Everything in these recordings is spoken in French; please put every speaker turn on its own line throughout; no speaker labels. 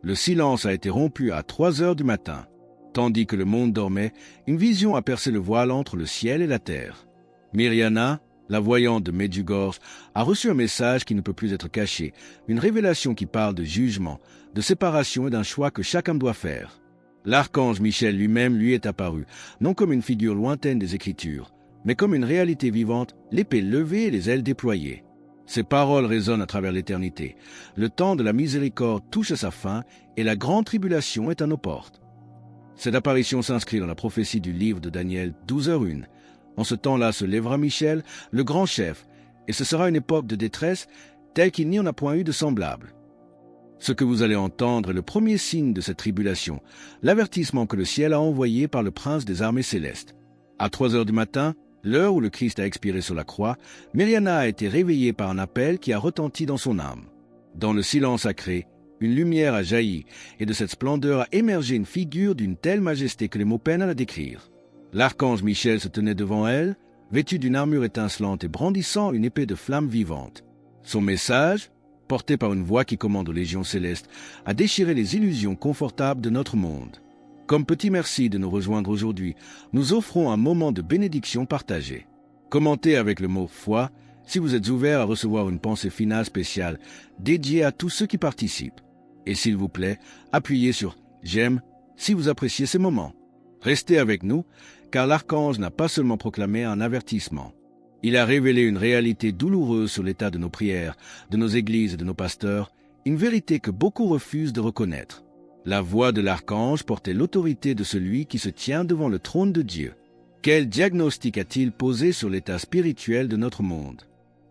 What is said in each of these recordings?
Le silence a été rompu à 3 heures du matin. Tandis que le monde dormait, une vision a percé le voile entre le ciel et la terre. Miriana, la voyante de Medjugorje, a reçu un message qui ne peut plus être caché, une révélation qui parle de jugement, de séparation et d'un choix que chacun doit faire. L'archange Michel lui-même lui est apparu, non comme une figure lointaine des Écritures, mais comme une réalité vivante, l'épée levée et les ailes déployées. Ces paroles résonnent à travers l'éternité. Le temps de la miséricorde touche à sa fin et la grande tribulation est à nos portes. Cette apparition s'inscrit dans la prophétie du livre de Daniel 12h01. En ce temps-là se lèvera Michel, le grand chef, et ce sera une époque de détresse telle qu'il n'y en a point eu de semblable. Ce que vous allez entendre est le premier signe de cette tribulation, l'avertissement que le ciel a envoyé par le prince des armées célestes. À 3 heures du matin, l'heure où le Christ a expiré sur la croix, Miriana a été réveillée par un appel qui a retenti dans son âme. Dans le silence sacré, une lumière a jailli, et de cette splendeur a émergé une figure d'une telle majesté que les mots peinent à la décrire. L'archange Michel se tenait devant elle, vêtu d'une armure étincelante et brandissant une épée de flamme vivante. Son message, porté par une voix qui commande aux légions célestes, a déchiré les illusions confortables de notre monde. Comme petit merci de nous rejoindre aujourd'hui, nous offrons un moment de bénédiction partagée. Commentez avec le mot « foi » si vous êtes ouvert à recevoir une pensée finale spéciale dédiée à tous ceux qui participent. Et s'il vous plaît, appuyez sur « j'aime » si vous appréciez ces moments. Restez avec nous, car l'archange n'a pas seulement proclamé un avertissement. Il a révélé une réalité douloureuse sur l'état de nos prières, de nos églises et de nos pasteurs, une vérité que beaucoup refusent de reconnaître. La voix de l'archange portait l'autorité de celui qui se tient devant le trône de Dieu. Quel diagnostic a-t-il posé sur l'état spirituel de notre monde?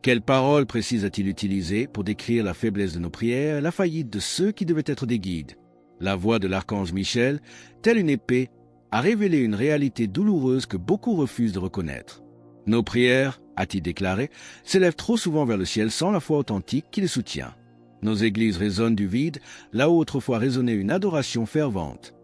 Quelles paroles précises a-t-il utilisées pour décrire la faiblesse de nos prières et la faillite de ceux qui devaient être des guides? La voix de l'archange Michel, telle une épée, a révélé une réalité douloureuse que beaucoup refusent de reconnaître. Nos prières, a-t-il déclaré, s'élèvent trop souvent vers le ciel sans la foi authentique qui les soutient. Nos églises résonnent du vide, là où autrefois résonnait une adoration fervente.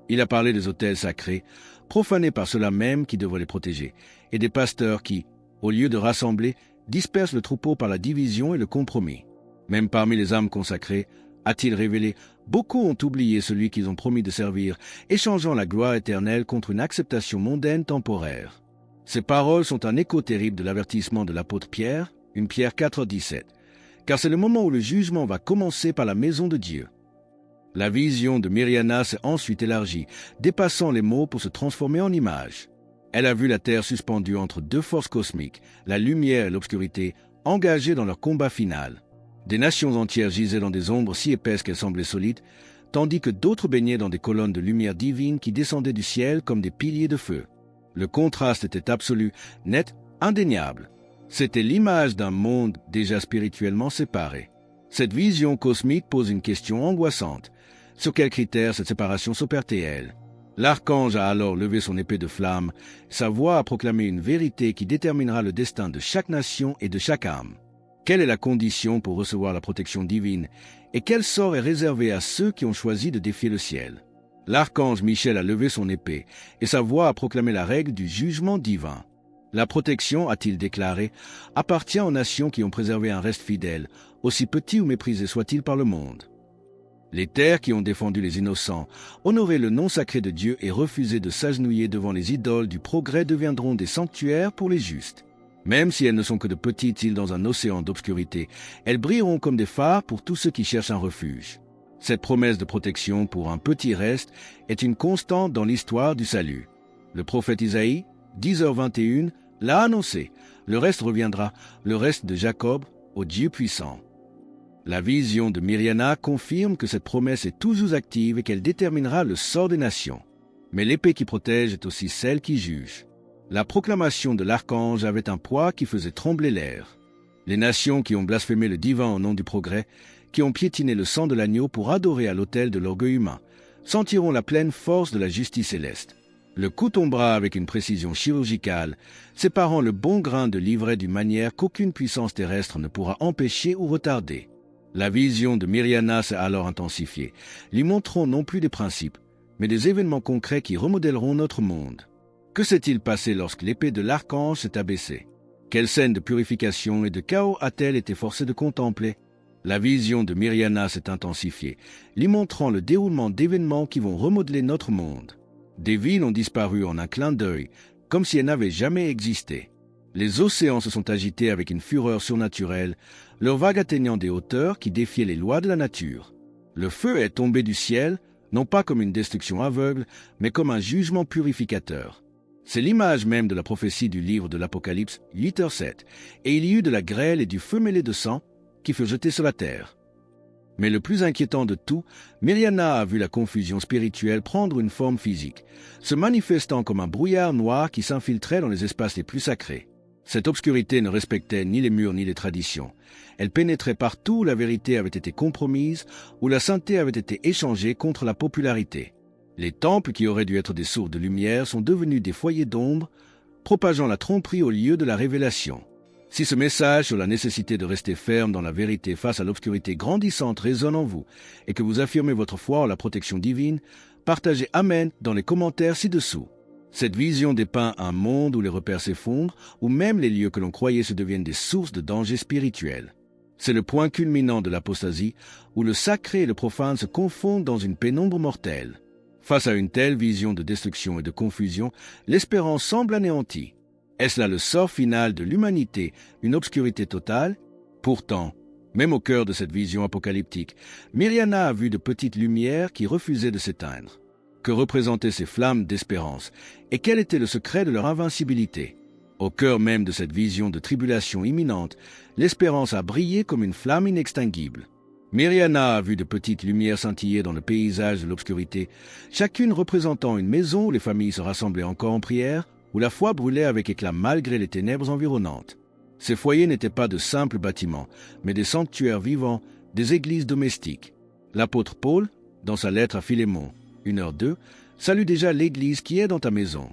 Il a parlé des autels sacrés, profanés par ceux-là même qui devraient les protéger, et des pasteurs qui, au lieu de rassembler, dispersent le troupeau par la division et le compromis. Même parmi les âmes consacrées, a-t-il révélé, beaucoup ont oublié celui qu'ils ont promis de servir, échangeant la gloire éternelle contre une acceptation mondaine temporaire. Ces paroles sont un écho terrible de l'avertissement de l'apôtre Pierre, 1 Pierre 4,17, car c'est le moment où le jugement va commencer par la maison de Dieu. La vision de Miriana s'est ensuite élargie, dépassant les mots pour se transformer en images. Elle a vu la terre suspendue entre deux forces cosmiques, la lumière et l'obscurité, engagées dans leur combat final. Des nations entières gisaient dans des ombres si épaisses qu'elles semblaient solides, tandis que d'autres baignaient dans des colonnes de lumière divine qui descendaient du ciel comme des piliers de feu. Le contraste était absolu, net, indéniable. C'était l'image d'un monde déjà spirituellement séparé. Cette vision cosmique pose une question angoissante. Sur quels critères cette séparation s'opère-t-elle? L'archange a alors levé son épée de flamme. Sa voix a proclamé une vérité qui déterminera le destin de chaque nation et de chaque âme. Quelle est la condition pour recevoir la protection divine? Et quel sort est réservé à ceux qui ont choisi de défier le ciel? L'archange Michel a levé son épée, et sa voix a proclamé la règle du jugement divin. La protection, a-t-il déclaré, appartient aux nations qui ont préservé un reste fidèle, aussi petit ou méprisé soit-il par le monde. Les terres qui ont défendu les innocents, honoré le nom sacré de Dieu et refusé de s'agenouiller devant les idoles du progrès deviendront des sanctuaires pour les justes. Même si elles ne sont que de petites îles dans un océan d'obscurité, elles brilleront comme des phares pour tous ceux qui cherchent un refuge. Cette promesse de protection pour un petit reste est une constante dans l'histoire du salut. Le prophète Isaïe, 10h21, l'a annoncé. Le reste reviendra, le reste de Jacob, au Dieu puissant. La vision de Miriana confirme que cette promesse est toujours active et qu'elle déterminera le sort des nations. Mais l'épée qui protège est aussi celle qui juge. La proclamation de l'archange avait un poids qui faisait trembler l'air. Les nations qui ont blasphémé le divin au nom du progrès, qui ont piétiné le sang de l'agneau pour adorer à l'autel de l'orgueil humain, sentiront la pleine force de la justice céleste. Le coup tombera avec une précision chirurgicale, séparant le bon grain de l'ivraie d'une manière qu'aucune puissance terrestre ne pourra empêcher ou retarder. La vision de Miriana s'est alors intensifiée, lui montrant non plus des principes, mais des événements concrets qui remodèleront notre monde. Que s'est-il passé lorsque l'épée de l'archange s'est abaissée? Quelle scène de purification et de chaos a-t-elle été forcée de contempler? La vision de Miriana s'est intensifiée, lui montrant le déroulement d'événements qui vont remodeler notre monde. Des villes ont disparu en un clin d'œil, comme si elles n'avaient jamais existé. Les océans se sont agités avec une fureur surnaturelle, leurs vagues atteignant des hauteurs qui défiaient les lois de la nature. Le feu est tombé du ciel, non pas comme une destruction aveugle, mais comme un jugement purificateur. C'est l'image même de la prophétie du livre de l'Apocalypse 8h7, et il y eut de la grêle et du feu mêlé de sang qui furent jetés sur la terre. Mais le plus inquiétant de tout, Miriana a vu la confusion spirituelle prendre une forme physique, se manifestant comme un brouillard noir qui s'infiltrait dans les espaces les plus sacrés. Cette obscurité ne respectait ni les murs ni les traditions. Elle pénétrait partout où la vérité avait été compromise, où la sainteté avait été échangée contre la popularité. Les temples qui auraient dû être des sources de lumière sont devenus des foyers d'ombre, propageant la tromperie au lieu de la révélation. Si ce message sur la nécessité de rester ferme dans la vérité face à l'obscurité grandissante résonne en vous et que vous affirmez votre foi en la protection divine, partagez Amen dans les commentaires ci-dessous. Cette vision dépeint un monde où les repères s'effondrent, où même les lieux que l'on croyait se deviennent des sources de danger spirituel. C'est le point culminant de l'apostasie, où le sacré et le profane se confondent dans une pénombre mortelle. Face à une telle vision de destruction et de confusion, l'espérance semble anéantie. Est-ce là le sort final de l'humanité, une obscurité totale? Pourtant, même au cœur de cette vision apocalyptique, Miriana a vu de petites lumières qui refusaient de s'éteindre. Que représentaient ces flammes d'espérance, et quel était le secret de leur invincibilité? Au cœur même de cette vision de tribulation imminente, l'espérance a brillé comme une flamme inextinguible. Miriana a vu de petites lumières scintiller dans le paysage de l'obscurité, chacune représentant une maison où les familles se rassemblaient encore en prière, où la foi brûlait avec éclat malgré les ténèbres environnantes. Ces foyers n'étaient pas de simples bâtiments, mais des sanctuaires vivants, des églises domestiques. L'apôtre Paul, dans sa lettre à Philémon, 1h2, salue déjà l'Église qui est dans ta maison.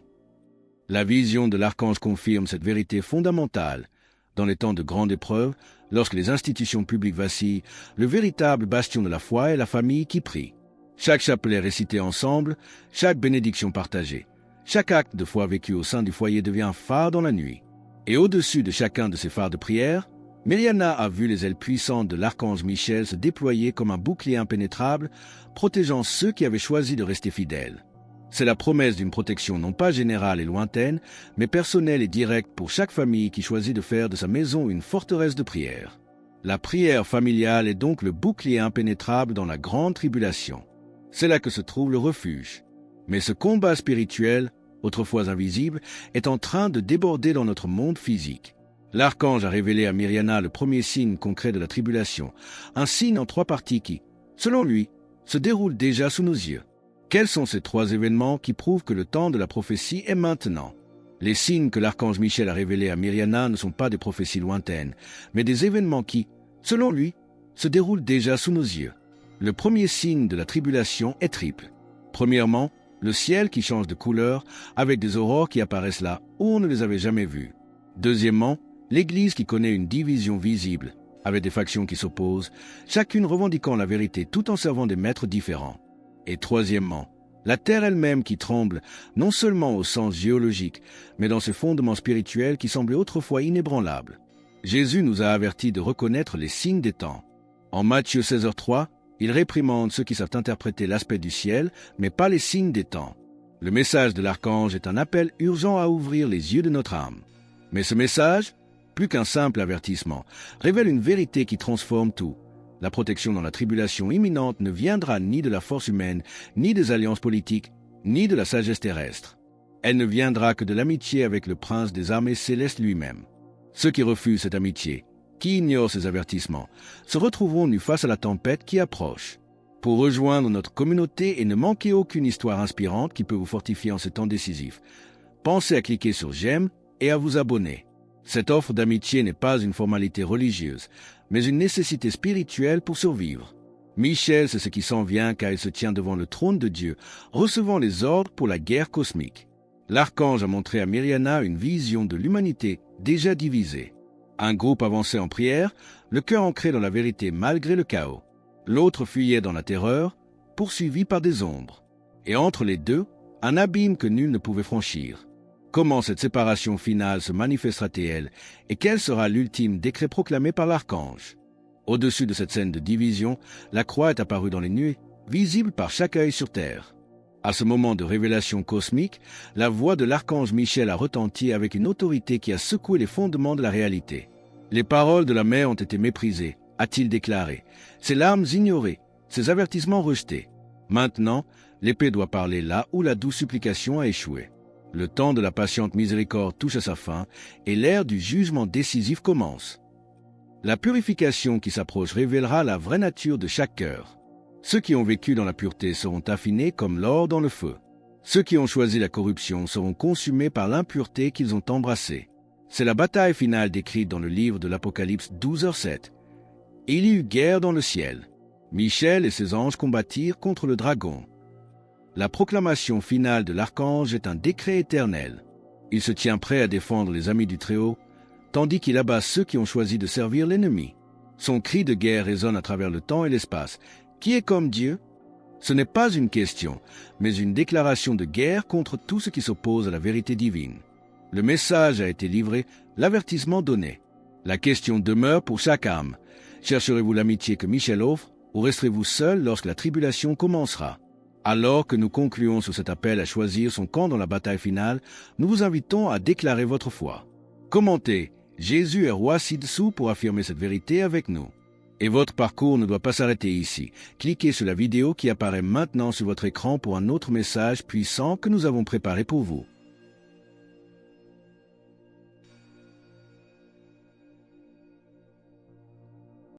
La vision de l'archange confirme cette vérité fondamentale. Dans les temps de grande épreuve, lorsque les institutions publiques vacillent, le véritable bastion de la foi est la famille qui prie. Chaque chapelet récité ensemble, chaque bénédiction partagée, chaque acte de foi vécu au sein du foyer devient un phare dans la nuit. Et au-dessus de chacun de ces phares de prière, Miriana a vu les ailes puissantes de l'archange Michel se déployer comme un bouclier impénétrable, protégeant ceux qui avaient choisi de rester fidèles. C'est la promesse d'une protection non pas générale et lointaine, mais personnelle et directe pour chaque famille qui choisit de faire de sa maison une forteresse de prière. La prière familiale est donc le bouclier impénétrable dans la grande tribulation. C'est là que se trouve le refuge. Mais ce combat spirituel, autrefois invisible, est en train de déborder dans notre monde physique. L'archange a révélé à Miriana le premier signe concret de la tribulation, un signe en 3 parties qui, selon lui, se déroule déjà sous nos yeux. Quels sont ces 3 événements qui prouvent que le temps de la prophétie est maintenant? Les signes que l'archange Michel a révélés à Miriana ne sont pas des prophéties lointaines, mais des événements qui, selon lui, se déroulent déjà sous nos yeux. Le premier signe de la tribulation est triple. Premièrement, le ciel qui change de couleur avec des aurores qui apparaissent là où on ne les avait jamais vues. Deuxièmement, l'Église qui connaît une division visible, avec des factions qui s'opposent, chacune revendiquant la vérité tout en servant des maîtres différents. Et troisièmement, la terre elle-même qui tremble, non seulement au sens géologique, mais dans ses fondements spirituels qui semblaient autrefois inébranlables. Jésus nous a avertis de reconnaître les signes des temps. En Matthieu 16h3, il réprimande ceux qui savent interpréter l'aspect du ciel, mais pas les signes des temps. Le message de l'archange est un appel urgent à ouvrir les yeux de notre âme. Mais ce message, plus qu'un simple avertissement, révèle une vérité qui transforme tout. La protection dans la tribulation imminente ne viendra ni de la force humaine, ni des alliances politiques, ni de la sagesse terrestre. Elle ne viendra que de l'amitié avec le prince des armées célestes lui-même. Ceux qui refusent cette amitié, qui ignorent ces avertissements, se retrouveront nus face à la tempête qui approche. Pour rejoindre notre communauté et ne manquer aucune histoire inspirante qui peut vous fortifier en ces temps décisifs, pensez à cliquer sur « J'aime » et à vous abonner. Cette offre d'amitié n'est pas une formalité religieuse, mais une nécessité spirituelle pour survivre. Michel sait ce qui s'en vient car il se tient devant le trône de Dieu, recevant les ordres pour la guerre cosmique. L'archange a montré à Miriana une vision de l'humanité déjà divisée. Un groupe avançait en prière, le cœur ancré dans la vérité malgré le chaos. L'autre fuyait dans la terreur, poursuivi par des ombres. Et entre les deux, un abîme que nul ne pouvait franchir. Comment cette séparation finale se manifestera-t-elle et quel sera l'ultime décret proclamé par l'archange? Au-dessus de cette scène de division, la croix est apparue dans les nuées, visible par chaque œil sur terre. À ce moment de révélation cosmique, la voix de l'archange Michel a retenti avec une autorité qui a secoué les fondements de la réalité. Les paroles de la mère ont été méprisées, a-t-il déclaré, ses larmes ignorées, ses avertissements rejetés. Maintenant, l'épée doit parler là où la douce supplication a échoué. Le temps de la patiente miséricorde touche à sa fin et l'ère du jugement décisif commence. La purification qui s'approche révélera la vraie nature de chaque cœur. Ceux qui ont vécu dans la pureté seront affinés comme l'or dans le feu. Ceux qui ont choisi la corruption seront consumés par l'impureté qu'ils ont embrassée. C'est la bataille finale décrite dans le livre de l'Apocalypse 12h7. Il y eut guerre dans le ciel. Michel et ses anges combattirent contre le dragon. La proclamation finale de l'archange est un décret éternel. Il se tient prêt à défendre les amis du Très-Haut, tandis qu'il abat ceux qui ont choisi de servir l'ennemi. Son cri de guerre résonne à travers le temps et l'espace. Qui est comme Dieu? Ce n'est pas une question, mais une déclaration de guerre contre tout ce qui s'oppose à la vérité divine. Le message a été livré, l'avertissement donné. La question demeure pour chaque âme. Chercherez-vous l'amitié que Michel offre, ou resterez-vous seul lorsque la tribulation commencera? Alors que nous concluons sur cet appel à choisir son camp dans la bataille finale, nous vous invitons à déclarer votre foi. Commentez, Jésus est roi ci-dessous pour affirmer cette vérité avec nous. Et votre parcours ne doit pas s'arrêter ici. Cliquez sur la vidéo qui apparaît maintenant sur votre écran pour un autre message puissant que nous avons préparé pour vous.